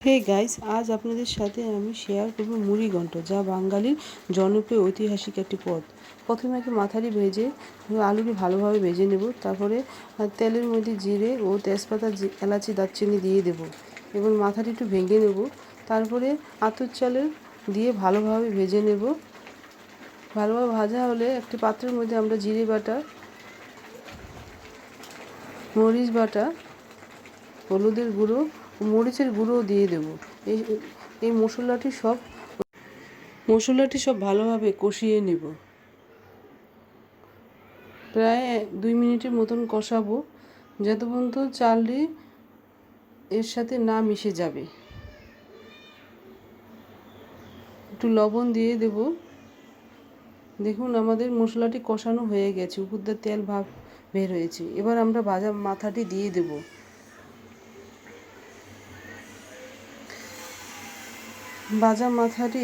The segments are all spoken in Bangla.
হে গাইস, আজ আপনাদের সাথে আমি শেয়ার করব মুড়িঘণ্ট, যা বাঙালির জনপ্রিয় ঐতিহাসিক একটি পদ। প্রথমে মাথাটি ভেজে আলুটি ভালোভাবে ভেজে নেব। তারপরে তেলের মধ্যে জিরে ও তেজপাতা, এলাচি, দারচিনি দিয়ে দেব এবং মাথাটি একটু ভেঙে নেব। তারপরে আতপ চালের দিয়ে ভালোভাবে ভেজে নেব। ভালোভাবে ভাজা হলে একটি পাত্রের মধ্যে আমরা জিরে বাটা, মরিচ বাটা, হলুদের গুঁড়ো, মরিচের গুঁড়ো দিয়ে দেব। এই মশলাটি সব ভালোভাবে কষিয়ে নেব। প্রায় 2 মিনিটের মতন কষাবো, যত পর্যন্ত চালটি এর সাথে না মিশে যাবে। একটু লবণ দিয়ে দেব। দেখুন, আমাদের মশলাটি কষানো হয়ে গেছে, উপর দিয়ে তেল ভাব বের হয়েছে। এবার আমরা ভাজা মাথাটি দিয়ে দেব। ভাজা মাথাটি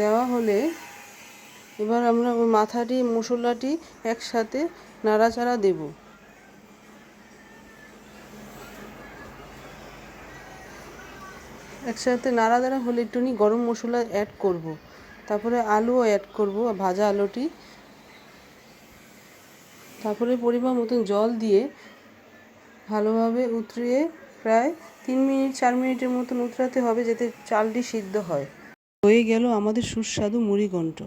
দেওয়া হলে এবার আমরা ওই মাথাটি মশলাটি একসাথে নাড়াচাড়া দেব। একসাথে নাড়াচাড়া হলে একটুখানি গরম মশলা অ্যাড করব। তারপরে আলুও অ্যাড করব, ভাজা আলুটি। তারপরে পরিমাণ মতন জল দিয়ে ভালোভাবে উতরিয়ে প্রায় 4 মিনিটের মতন উতরাতে হবে, যাতে চালটি সিদ্ধ হয়। হয়ে গেল আমাদের সুস্বাদু মুড়িঘণ্ট।